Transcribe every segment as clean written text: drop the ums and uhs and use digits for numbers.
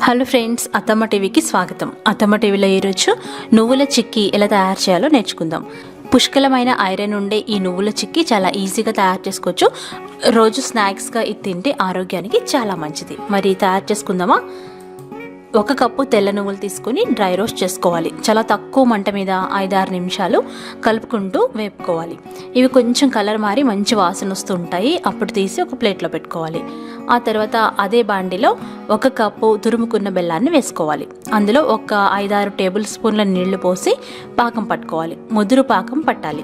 Hello friends, అత్తమ్మ టీవీకి స్వాగతం. అత్తమ్మ టీవీలో ఈరోజు నువ్వుల చిక్కీ ఎలా తయారు చేయాలో నేర్చుకుందాం. పుష్కలమైన ఐరన్ ఉండే ఈ నువ్వుల చిక్కీ చాలా ఈజీగా తయారు చేసుకోవచ్చు. రోజు స్నాక్స్గా ఇది తింటే ఆరోగ్యానికి చాలా మంచిది. మరి తయారు చేసుకుందామా? 1 కప్పు తెల్ల నువ్వులు తీసుకుని డ్రై రోస్ట్ చేసుకోవాలి. చాలా తక్కువ మంట మీద 5-6 నిమిషాలు కలుపుకుంటూ వేపుకోవాలి. ఇవి కొంచెం కలర్ మారి మంచి వాసన వస్తూ ఉంటాయి. అప్పుడు తీసి ఒక ప్లేట్లో పెట్టుకోవాలి. ఆ తర్వాత అదే బాండిలో 1 కప్పు తురుముకున్న బెల్లాన్ని వేసుకోవాలి. అందులో ఒక 5-6 టేబుల్ స్పూన్ల నీళ్లు పోసి పాకం పట్టుకోవాలి. ముదురు పాకం పట్టాలి.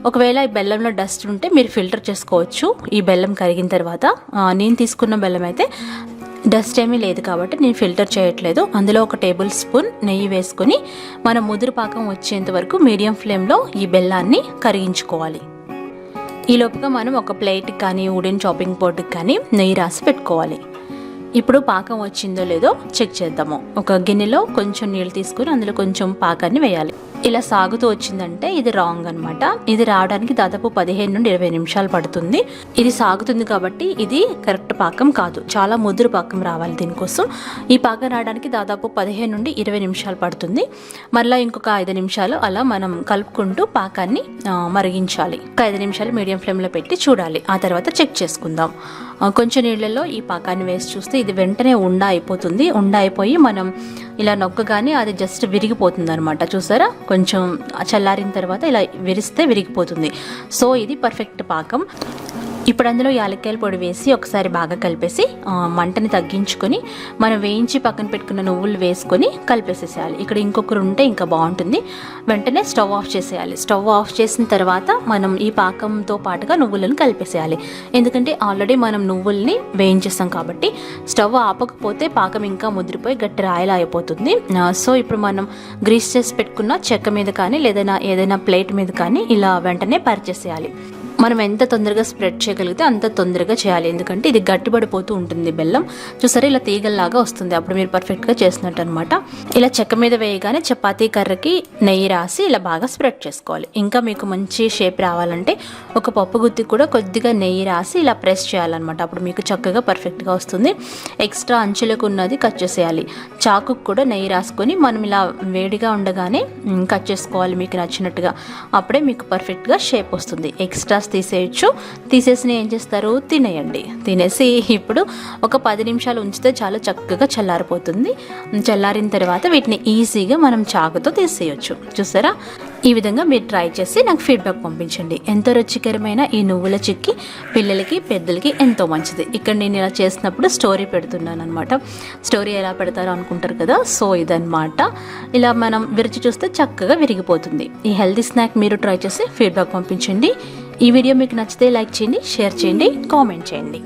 ఒకవేళ ఈ బెల్లంలో డస్ట్ ఉంటే మీరు ఫిల్టర్ చేసుకోవచ్చు. ఈ బెల్లం కరిగిన తర్వాత నేను తీసుకున్న బెల్లం అయితే డస్ట్ ఏమీ లేదు కాబట్టి నేను ఫిల్టర్ చేయట్లేదు. అందులో 1 టేబుల్ స్పూన్ నెయ్యి వేసుకొని మనం ముదురు పాకం వచ్చేంత వరకు మీడియం ఫ్లేమ్లో ఈ బెల్లాన్ని కరిగించుకోవాలి. ఈ లోపుగా మనం ఒక ప్లేట్కి కానీ వుడెన్ చాపింగ్ బోర్డుకి కానీ నెయ్యి రాసి పెట్టుకోవాలి. ఇప్పుడు పాకం వచ్చిందో లేదో చెక్ చేద్దాము. ఒక గిన్నెలో కొంచెం నీళ్ళు తీసుకుని అందులో కొంచెం పాకాన్ని వేయాలి. ఇలా సాగుతూ వచ్చిందంటే ఇది రాంగ్ అనమాట. ఇది రావడానికి దాదాపు 15 నుండి 20 నిమిషాలు పడుతుంది. ఇది సాగుతుంది కాబట్టి ఇది కరెక్ట్ పాకం కాదు. చాలా ముదురు పాకం రావాలి. దీనికోసం ఈ పాకం రావడానికి దాదాపు 15 నుండి 20 నిమిషాలు పడుతుంది. మరలా ఇంకొక 5 నిమిషాలు అలా మనం కలుపుకుంటూ పాకాన్ని మరిగించాలి. ఒక 5 నిమిషాలు మీడియం ఫ్లేమ్లో పెట్టి చూడాలి. ఆ తర్వాత చెక్ చేసుకుందాం. కొంచెం నీళ్ళల్లో ఈ పాకాన్ని వేసి చూస్తే ఇది వెంటనే ఉండ అయిపోతుంది. ఉండ అయిపోయి మనం ఇలా నొక్కగానే అది జస్ట్ విరిగిపోతుంది అనమాట. చూసారా, కొంచెం చల్లారిన తర్వాత ఇలా విరిస్తే విరిగిపోతుంది. సో ఇది పర్ఫెక్ట్ పాకం. ఇప్పుడు అందులో యాలక్కాయల పొడి వేసి ఒకసారి బాగా కలిపేసి మంటని తగ్గించుకొని మనం వేయించి పక్కన పెట్టుకున్న నువ్వులు వేసుకొని కలిపేసేసేయాలి. ఇక్కడ ఇంకొకరు ఉంటే ఇంకా బాగుంటుంది. వెంటనే స్టవ్ ఆఫ్ చేసేయాలి. స్టవ్ ఆఫ్ చేసిన తర్వాత మనం ఈ పాకంతో పాటుగా నువ్వులను కలిపేసేయాలి. ఎందుకంటే ఆల్రెడీ మనం నువ్వుల్ని వేయించేస్తాం కాబట్టి స్టవ్ ఆపకపోతే పాకం ఇంకా ముదిరిపోయి గట్టి రాయిలా అయిపోతుంది. సో ఇప్పుడు మనం గ్రీస్ చేసి పెట్టుకున్న చెక్క మీద కానీ లేదా ఏదైనా ప్లేట్ మీద కానీ ఇలా వెంటనే పరిచేసేయాలి. మనం ఎంత తొందరగా స్ప్రెడ్ చేయగలిగితే అంత తొందరగా చేయాలి. ఎందుకంటే ఇది గట్టిపడిపోతూ ఉంటుంది బెల్లం. చూసారా, ఇలా తీగల్లాగా వస్తుంది. అప్పుడు మీరు పర్ఫెక్ట్గా చేసినట్టు అనమాట. ఇలా చెక్క మీద వేయగానే చపాతీ కర్రకి నెయ్యి రాసి ఇలా బాగా స్ప్రెడ్ చేసుకోవాలి. ఇంకా మీకు మంచి షేప్ రావాలంటే ఒక పప్పు గుత్తి కూడా కొద్దిగా నెయ్యి రాసి ఇలా ప్రెస్ చేయాలన్నమాట. అప్పుడు మీకు చక్కగా పర్ఫెక్ట్గా వస్తుంది. ఎక్స్ట్రా అంచులకు ఉన్నది కట్ చేసేయాలి. చాకుకు కూడా నెయ్యి రాసుకొని మనం ఇలా వేడిగా ఉండగానే కట్ చేసుకోవాలి మీకు నచ్చినట్టుగా. అప్పుడే మీకు పర్ఫెక్ట్గా షేప్ వస్తుంది. ఎక్స్ట్రాస్ తీసేయచ్చు. తీసేసి ఏం చేస్తారు, తినేయండి. తినేసి ఇప్పుడు ఒక 10 నిమిషాలు ఉంచితే చాలా చక్కగా చల్లారిపోతుంది. చల్లారిన తర్వాత వీటిని ఈజీగా మనం చాకుతో తీసేయచ్చు. చూసారా, ఈ విధంగా మీరు ట్రై చేసి నాకు ఫీడ్బ్యాక్ పంపించండి. ఎంతో రుచికరమైన ఈ నువ్వుల చిక్కీ పిల్లలకి పెద్దలకి ఎంతో మంచిది. ఇక్కడ నేను ఇలా చేసినప్పుడు స్టోరీ పెడుతున్నాను అనమాట. స్టోరీ ఎలా పెడతారో అనుకుంటారు కదా, సో ఇదన్నమాట. ఇలా మనం విరిచి చూస్తే చక్కగా విరిగిపోతుంది. ఈ హెల్తీ స్నాక్ మీరు ట్రై చేసి ఫీడ్బ్యాక్ పంపించండి. ఈ వీడియో మీకు నచ్చితే లైక్ చేయండి, షేర్ చేయండి, కామెంట్ చేయండి.